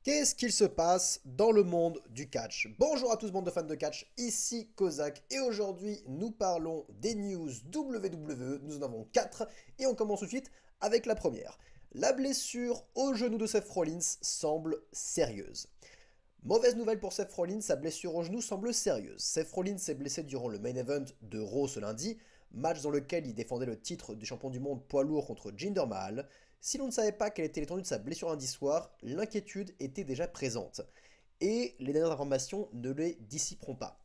Qu'est-ce qu'il se passe dans le monde du catch? Bonjour à tous, bande de fans de catch, ici Kozak, et aujourd'hui nous parlons des news WWE. Nous en avons 4 et on commence tout de suite avec la première. La blessure au genou de Seth Rollins semble sérieuse. Mauvaise nouvelle pour Seth Rollins, sa blessure au genou semble sérieuse. Seth Rollins s'est blessé durant le main event de Raw ce lundi, match dans lequel il défendait le titre du champion du monde poids lourd contre Jinder Mahal. Si l'on ne savait pas quelle était l'étendue de sa blessure lundi soir, l'inquiétude était déjà présente. Et les dernières informations ne les dissiperont pas.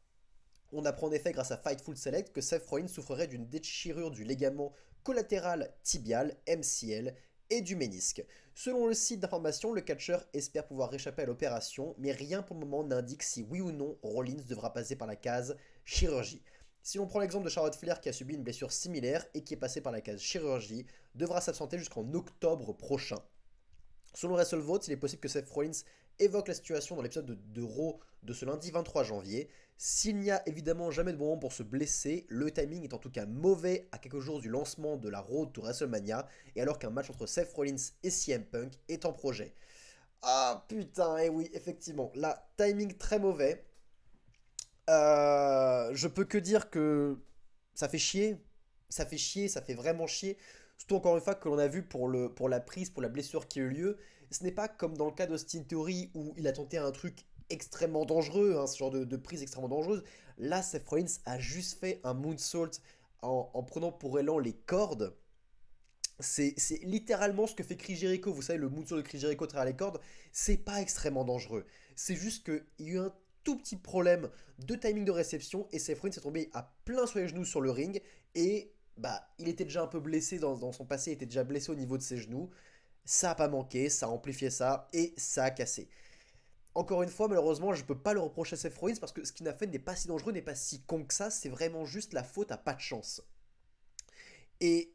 On apprend en effet grâce à Fightful Select que Seth Rollins souffrerait d'une déchirure du ligament collatéral tibial, MCL, et du ménisque. Selon le site d'information, le catcheur espère pouvoir réchapper à l'opération, mais rien pour le moment n'indique si oui ou non Rollins devra passer par la case chirurgie. Si l'on prend l'exemple de Charlotte Flair qui a subi une blessure similaire et qui est passée par la case chirurgie, devra s'absenter jusqu'en octobre prochain. Selon WrestleVote, il est possible que Seth Rollins évoque la situation dans l'épisode de Raw de ce lundi 23 janvier. S'il n'y a évidemment jamais de bon moment pour se blesser, le timing est en tout cas mauvais à quelques jours du lancement de la Road to WrestleMania, et alors qu'un match entre Seth Rollins et CM Punk est en projet. Ah putain, et oui, effectivement, là, timing très mauvais. Je peux que dire que ça fait chier. Ça fait chier, ça fait vraiment chier. Surtout encore une fois que l'on a vu pour la prise, pour la blessure qui a eu lieu. Ce n'est pas comme dans le cas d'Austin Theory où il a tenté un truc extrêmement dangereux, hein, ce genre de prise extrêmement dangereuse. Là, Seth Rollins a juste fait un moonsault en prenant pour élan les cordes. C'est littéralement ce que fait Chris Jericho. Vous savez, le moonsault de Chris Jericho à travers les cordes, c'est pas extrêmement dangereux. C'est juste qu'il y a eu un tout petit problème de timing de réception et Seth Rollins s'est tombé à plein sur les genoux sur le ring et bah il était déjà un peu blessé dans son passé, il était déjà blessé au niveau de ses genoux. Ça a pas manqué, ça a amplifié ça et ça a cassé. Encore une fois, malheureusement, je peux pas le reprocher à Seth Rollins parce que ce qu'il a fait n'est pas si dangereux, n'est pas si con que ça, c'est vraiment juste la faute à pas de chance. Et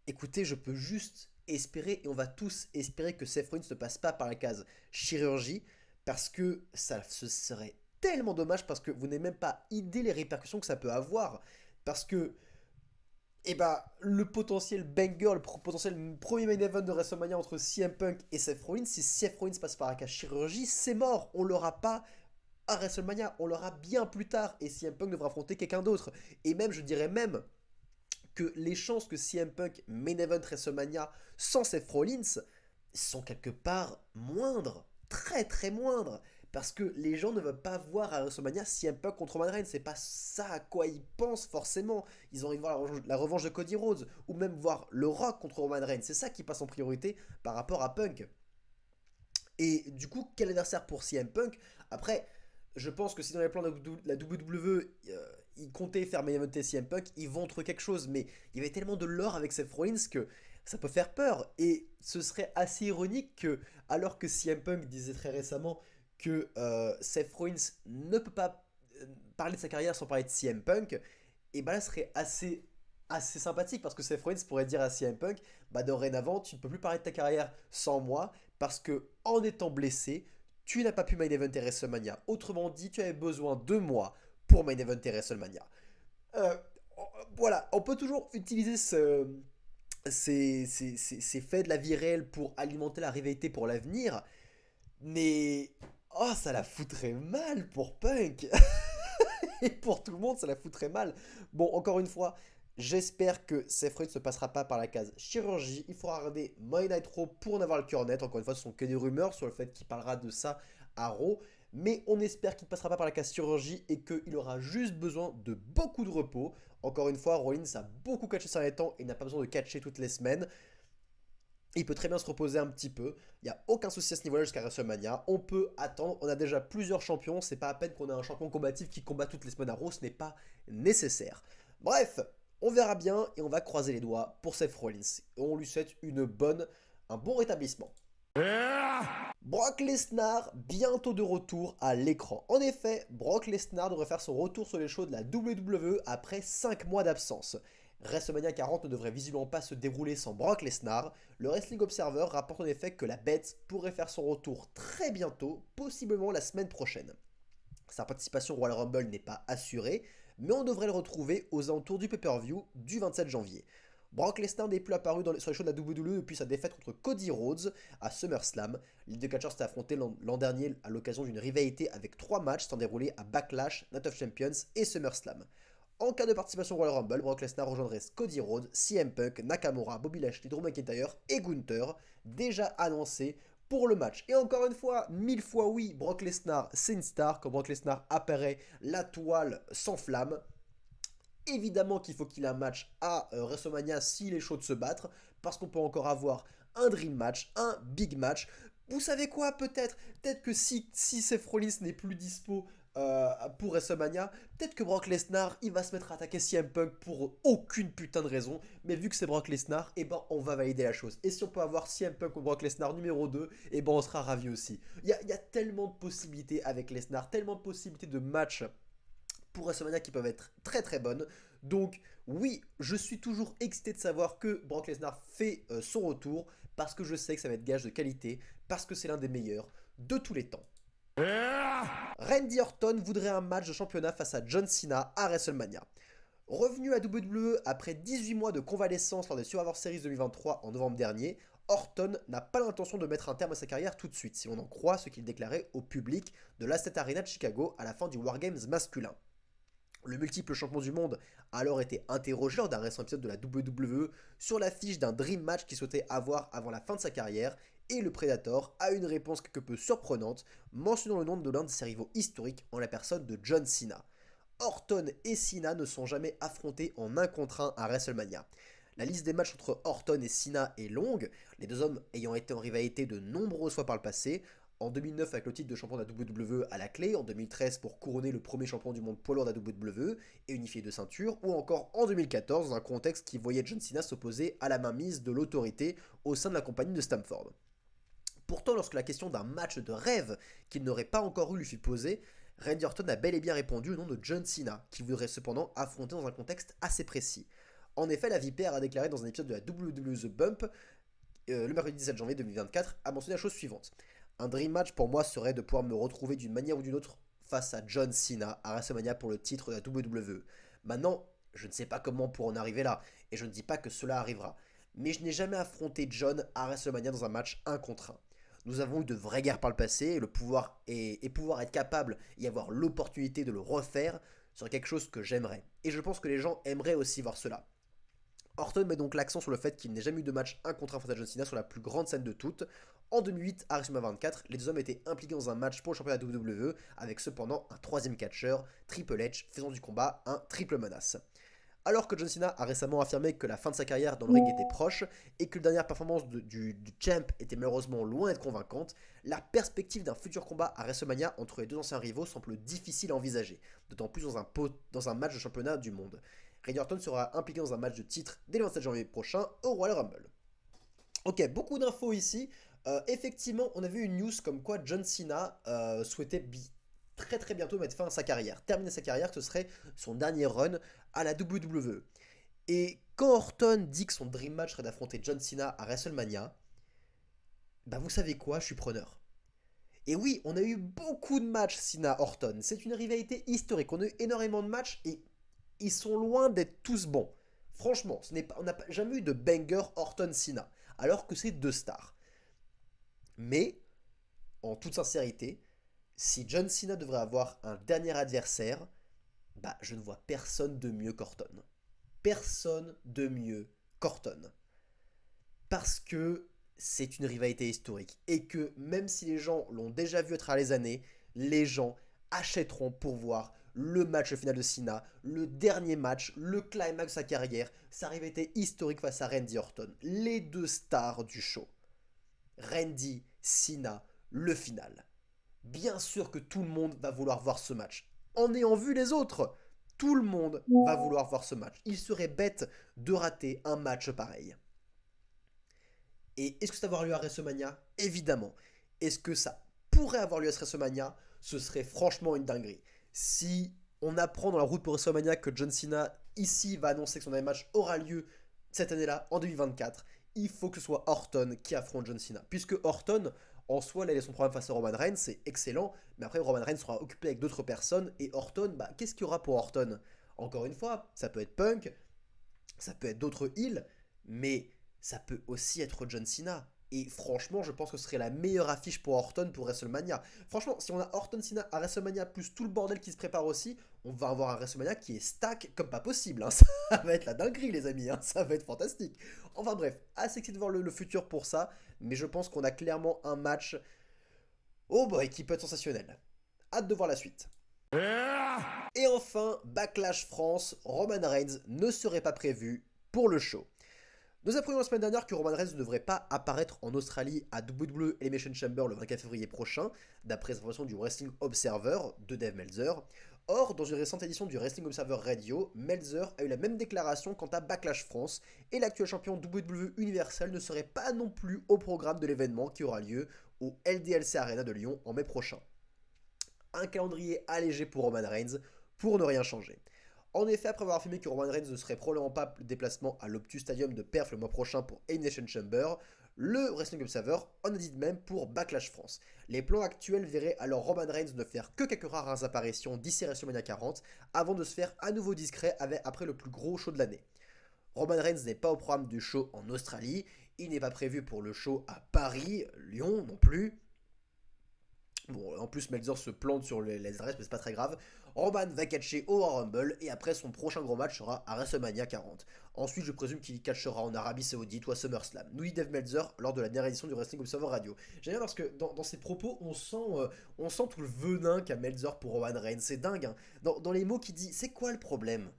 écoutez, je peux juste espérer, et on va tous espérer que Seth Rollins ne passe pas par la case chirurgie, parce que ça ce serait tellement dommage, parce que vous n'avez même pas idée les répercussions que ça peut avoir. Parce que, le potentiel banger, le potentiel premier main event de WrestleMania entre CM Punk et Seth Rollins, si Seth Rollins passe par la case chirurgie, c'est mort. On l'aura pas à WrestleMania, on l'aura bien plus tard, et CM Punk devra affronter quelqu'un d'autre. Et même, je dirais même, que les chances que CM Punk main event WrestleMania sans Seth Rollins sont quelque part moindres, très très moindres, parce que les gens ne veulent pas voir à WrestleMania CM Punk contre Roman Reigns, c'est pas ça à quoi ils pensent forcément. Ils ont envie de voir la revanche de Cody Rhodes, ou même voir le Rock contre Roman Reigns, c'est ça qui passe en priorité par rapport à Punk. Et du coup, quel adversaire pour CM Punk? Après, je pense que si dans les plans de la WWE, ils comptaient faire main eventer CM Punk, ils vont trouver quelque chose. Mais il y avait tellement de lore avec Seth Rollins que ça peut faire peur. Et ce serait assez ironique que, alors que CM Punk disait très récemment que Seth Rollins ne peut pas parler de sa carrière sans parler de CM Punk, et bah là, ce serait assez sympathique parce que Seth Rollins pourrait dire à CM Punk, bah dorénavant, tu ne peux plus parler de ta carrière sans moi parce que en étant blessé, tu n'as pas pu main eventer WrestleMania. Autrement dit, tu avais besoin de moi pour main eventer WrestleMania. Euh, voilà, on peut toujours utiliser ces faits de la vie réelle pour alimenter la rivalité pour l'avenir, mais oh, ça la foutrait mal pour Punk. Et pour tout le monde, ça la foutrait mal. Bon, encore une fois, j'espère que Seth Rollins ne passera pas par la case chirurgie. Il faudra regarder Monday Night Raw pour en avoir le cœur net. Encore une fois, ce sont que des rumeurs sur le fait qu'il parlera de ça à Raw. Mais on espère qu'il ne passera pas par la case chirurgie et qu'il aura juste besoin de beaucoup de repos. Encore une fois, Rollins a beaucoup catché ces derniers temps et n'a pas besoin de catcher toutes les semaines. Il peut très bien se reposer un petit peu. Il n'y a aucun souci à ce niveau-là jusqu'à WrestleMania. On peut attendre. On a déjà plusieurs champions. C'est pas à peine qu'on a un champion combatif qui combat toutes les semaines à Raw. Ce n'est pas nécessaire. Bref, on verra bien et on va croiser les doigts pour Seth Rollins. Et on lui souhaite un bon rétablissement. Brock Lesnar, bientôt de retour à l'écran. En effet, Brock Lesnar devrait faire son retour sur les shows de la WWE après 5 mois d'absence. WrestleMania 40 ne devrait visiblement pas se dérouler sans Brock Lesnar. Le Wrestling Observer rapporte en effet que la bête pourrait faire son retour très bientôt, possiblement la semaine prochaine. Sa participation au Royal Rumble n'est pas assurée, mais on devrait le retrouver aux alentours du pay-per-view du 27 janvier. Brock Lesnar n'est plus apparu sur les shows de la WWE depuis sa défaite contre Cody Rhodes à SummerSlam. Les deux catcheurs s'étaient affrontés l'an dernier à l'occasion d'une rivalité avec 3 matchs s'étant déroulés à Backlash, Night of Champions et SummerSlam. En cas de participation au Royal Rumble, Brock Lesnar rejoindrait Cody Rhodes, CM Punk, Nakamura, Bobby Lashley, Drew McIntyre et Gunther, déjà annoncés pour le match. Et encore une fois, 1000 fois oui, Brock Lesnar c'est une star. Quand Brock Lesnar apparaît, la toile s'enflamme. Évidemment qu'il faut qu'il ait un match à WrestleMania s'il est chaud de se battre, parce qu'on peut encore avoir un Dream Match, un Big Match. Vous savez quoi, peut-être que si Seth Rollins n'est plus dispo pour WrestleMania, peut-être que Brock Lesnar, il va se mettre à attaquer CM Punk pour aucune putain de raison, mais vu que c'est Brock Lesnar, eh ben on va valider la chose. Et si on peut avoir CM Punk ou Brock Lesnar numéro 2, eh ben on sera ravis aussi. Il y a tellement de possibilités avec Lesnar, tellement de possibilités de matchs pour WrestleMania qui peuvent être très très bonnes. Donc oui, je suis toujours excité de savoir que Brock Lesnar fait son retour, parce que je sais que ça va être gage de qualité, parce que c'est l'un des meilleurs de tous les temps. Randy Orton voudrait un match de championnat face à John Cena à WrestleMania. Revenu à WWE après 18 mois de convalescence lors des Survivor Series 2023 en novembre dernier, Orton n'a pas l'intention de mettre un terme à sa carrière tout de suite, si on en croit ce qu'il déclarait au public de l'Azteca Arena de Chicago à la fin du War Games masculin. Le multiple champion du monde a alors été interrogé lors d'un récent épisode de la WWE sur l'affiche d'un Dream Match qu'il souhaitait avoir avant la fin de sa carrière, et le Predator a une réponse quelque peu surprenante, mentionnant le nom de l'un de ses rivaux historiques en la personne de John Cena. Orton et Cena ne sont jamais affrontés en 1 contre 1 à WrestleMania. La liste des matchs entre Orton et Cena est longue, les deux hommes ayant été en rivalité de nombreuses fois par le passé. En 2009 avec le titre de champion de la WWE à la clé, en 2013 pour couronner le premier champion du monde poids lourd de la WWE et unifier 2 ceintures, ou encore en 2014 dans un contexte qui voyait John Cena s'opposer à la mainmise de l'autorité au sein de la compagnie de Stamford. Pourtant, lorsque la question d'un match de rêve qu'il n'aurait pas encore eu lui fut posée, Randy Orton a bel et bien répondu au nom de John Cena, qu'il voudrait cependant affronter dans un contexte assez précis. En effet, la Vipère a déclaré dans un épisode de la WWE The Bump, le mercredi 17 janvier 2024, a mentionné la chose suivante. Un dream match pour moi serait de pouvoir me retrouver d'une manière ou d'une autre face à John Cena à WrestleMania pour le titre de la WWE. Maintenant, je ne sais pas comment on pourra en arriver là, et je ne dis pas que cela arrivera. Mais je n'ai jamais affronté John à WrestleMania dans un match 1 contre 1. Nous avons eu de vraies guerres par le passé, et pouvoir être capable et avoir l'opportunité de le refaire serait quelque chose que j'aimerais. Et je pense que les gens aimeraient aussi voir cela. Orton met donc l'accent sur le fait qu'il n'ait jamais eu de match 1 contre 1 face à John Cena sur la plus grande scène de toutes. En 2008, à WrestleMania 24, les deux hommes étaient impliqués dans un match pour le championnat WWE, avec cependant un troisième catcheur, Triple H, faisant du combat un triple menace. Alors que John Cena a récemment affirmé que la fin de sa carrière dans le ring était proche et que la dernière performance du champ était malheureusement loin d'être convaincante, la perspective d'un futur combat à WrestleMania entre les deux anciens rivaux semble difficile à envisager, d'autant plus dans un match de championnat du monde. Randy Orton sera impliqué dans un match de titre dès le 27 janvier prochain au Royal Rumble. Ok, beaucoup d'infos ici. Effectivement, on a vu une news comme quoi John Cena souhaitait très très bientôt mettre fin à sa carrière. Terminer sa carrière, ce serait son dernier run à la WWE. Et quand Orton dit que son dream match serait d'affronter John Cena à WrestleMania, bah vous savez quoi, je suis preneur. Et oui, on a eu beaucoup de matchs Cena-Orton. C'est une rivalité historique. On a eu énormément de matchs et ils sont loin d'être tous bons. Franchement, on n'a jamais eu de banger Orton-Cena, alors que c'est deux stars. Mais, en toute sincérité, si John Cena devrait avoir un dernier adversaire, bah je ne vois personne de mieux qu'Orton. Personne de mieux qu'Orton. Parce que c'est une rivalité historique. Et que même si les gens l'ont déjà vu à travers les années, les gens achèteront pour voir le match final de Cena, le dernier match, le climax de sa carrière, sa rivalité historique face à Randy Orton. Les deux stars du show. Randy, Cena, le final. Bien sûr que tout le monde va vouloir voir ce match. En ayant vu les autres, tout le monde va vouloir voir ce match. Il serait bête de rater un match pareil. Et est-ce que ça va avoir lieu à WrestleMania? Évidemment. Est-ce que ça pourrait avoir lieu à WrestleMania? Ce serait franchement une dinguerie. Si on apprend dans la route pour WrestleMania que John Cena, ici, va annoncer que son dernier match aura lieu cette année-là, en 2024, il faut que ce soit Orton qui affronte John Cena. Puisque Orton, en soi, là, il a son problème face à Roman Reigns, c'est excellent, mais après, Roman Reigns sera occupé avec d'autres personnes, et Orton, bah, qu'est-ce qu'il y aura pour Orton? Encore une fois, ça peut être Punk, ça peut être d'autres heels, mais ça peut aussi être John Cena. Et franchement, je pense que ce serait la meilleure affiche pour Orton pour WrestleMania. Franchement, si on a Orton Cena à WrestleMania plus tout le bordel qui se prépare aussi, on va avoir un WrestleMania qui est stack comme pas possible, hein. Ça va être la dinguerie, les amis, hein. Ça va être fantastique. Enfin bref, assez excité de voir le futur pour ça, mais je pense qu'on a clairement un match, oh boy, qui peut être sensationnel. Hâte de voir la suite. Et enfin, Backlash France, Roman Reigns ne serait pas prévu pour le show. Nous apprenons la semaine dernière que Roman Reigns ne devrait pas apparaître en Australie à WWE Elimination Chamber le 24 février prochain, d'après les informations du Wrestling Observer de Dave Meltzer. Or, dans une récente édition du Wrestling Observer Radio, Meltzer a eu la même déclaration quant à Backlash France, et l'actuel champion WWE Universal ne serait pas non plus au programme de l'événement qui aura lieu au LDLC Arena de Lyon en mai prochain. Un calendrier allégé pour Roman Reigns pour ne rien changer. En effet, après avoir affirmé que Roman Reigns ne serait probablement pas le déplacement à l'Optus Stadium de Perth le mois prochain pour Elimination Chamber, le Wrestling Observer en a dit de même pour Backlash France. Les plans actuels verraient alors Roman Reigns ne faire que quelques rares apparitions d'ici WrestleMania 40 avant de se faire à nouveau discret après le plus gros show de l'année. Roman Reigns n'est pas au programme du show en Australie, il n'est pas prévu pour le show à Paris, Lyon non plus. Bon, en plus, Meltzer se plante sur les adresses, mais c'est pas très grave. Roman va catcher au Royal Rumble et après son prochain gros match sera à WrestleMania 40. Ensuite, je présume qu'il catchera en Arabie Saoudite ou à SummerSlam. Nous dit Dave Meltzer lors de la dernière édition du Wrestling Observer Radio. J'aime bien parce que dans ses propos, on sent tout le venin qu'a Meltzer pour Roman Reigns. C'est dingue, hein. Dans les mots qu'il dit, c'est quoi le problème?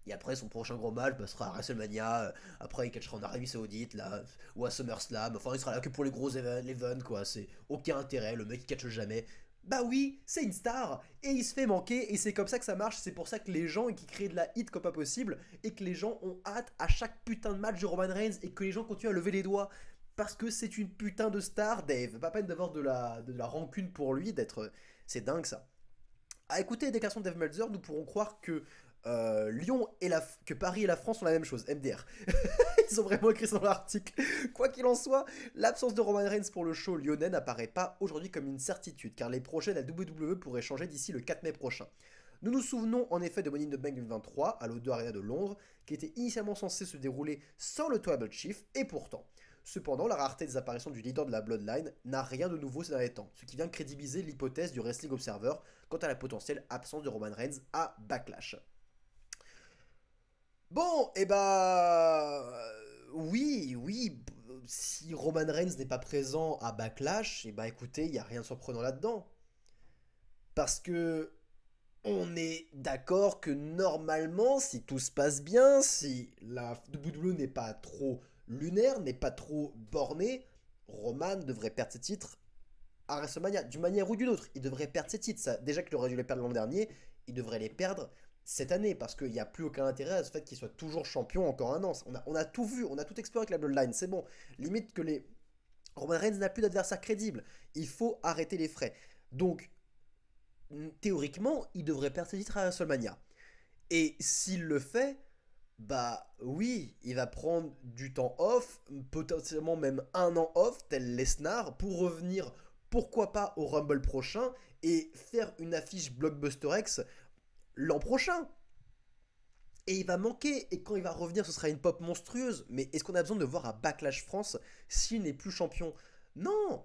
Et après, son prochain gros match sera à WrestleMania. Après, il catchera en Arabie Saoudite, là, ou à SummerSlam. Enfin, il sera là que pour les gros events, quoi. C'est aucun intérêt. Le mec, il catche jamais. Bah oui, c'est une star. Et il se fait manquer. Et c'est comme ça que ça marche. C'est pour ça que les gens, qui créent de la hit comme pas possible. Et que les gens ont hâte à chaque putain de match de Roman Reigns. Et que les gens continuent à lever les doigts. Parce que c'est une putain de star, Dave. Pas peine d'avoir de la rancune pour lui, d'être. C'est dingue, ça. À écouter les déclarations de Dave Meltzer, nous pourrons croire que que Paris et la France sont la même chose, MDR. Ils ont vraiment écrit ça dans l'article. Quoi qu'il en soit, l'absence de Roman Reigns pour le show lyonnais n'apparaît pas aujourd'hui comme une certitude, car les projets de la WWE pourraient changer d'ici le 4 mai prochain. Nous nous souvenons en effet de Money in the Bank 2023 à l'O2 Arena de Londres, qui était initialement censé se dérouler sans le Tribal Chief, et pourtant. Cependant, la rareté des apparitions du leader de la Bloodline n'a rien de nouveau ces derniers temps, ce qui vient crédibiliser l'hypothèse du Wrestling Observer quant à la potentielle absence de Roman Reigns à Backlash. Bon, et oui, si Roman Reigns n'est pas présent à Backlash, et écoutez, il n'y a rien de surprenant là-dedans. Parce que on est d'accord que normalement, si tout se passe bien, si la WWE n'est pas trop lunaire, n'est pas trop bornée, Roman devrait perdre ses titres à WrestleMania, d'une manière ou d'une autre. Il devrait perdre ses titres. Ça, déjà qu'il aurait dû les perdre l'an dernier, il devrait les perdre cette année, parce qu'il n'y a plus aucun intérêt à ce fait qu'il soit toujours champion encore un an. On a tout vu, on a tout exploré avec la Bloodline, c'est bon. Limite que les... Roman Reigns n'a plus d'adversaire crédible. Il faut arrêter les frais. Donc, théoriquement, il devrait perdre ses titres à WrestleMania. Et s'il le fait, bah oui, il va prendre du temps off, potentiellement même un an off, tel Lesnar, pour revenir, pourquoi pas, au Rumble prochain et faire une affiche Blockbuster X l'an prochain. Et il va manquer, et quand il va revenir, ce sera une pop monstrueuse. Mais est-ce qu'on a besoin de le voir à Backlash France s'il n'est plus champion? Non.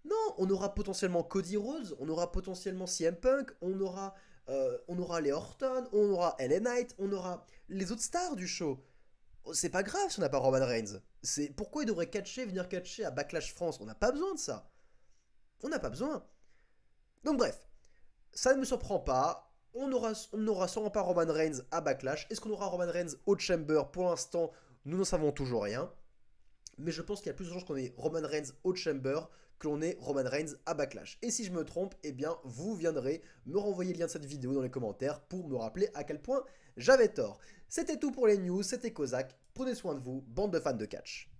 Non, on aura potentiellement Cody Rhodes, on aura potentiellement CM Punk, on aura les Orton, on aura LA Knight, on aura les autres stars du show. C'est pas grave si on n'a pas Roman Reigns. Pourquoi il devrait venir catcher à Backlash France? On n'a pas besoin de ça. On n'a pas besoin. Donc bref, ça ne me surprend pas. On n'aura sûrement pas Roman Reigns à Backlash. Est-ce qu'on aura Roman Reigns au Chamber? Pour l'instant, nous n'en savons toujours rien. Mais je pense qu'il y a plus de chances qu'on ait Roman Reigns au Chamber que l'on ait Roman Reigns à Backlash. Et si je me trompe, eh bien, vous viendrez me renvoyer le lien de cette vidéo dans les commentaires pour me rappeler à quel point j'avais tort. C'était tout pour les news, c'était Kozak. Prenez soin de vous, bande de fans de catch.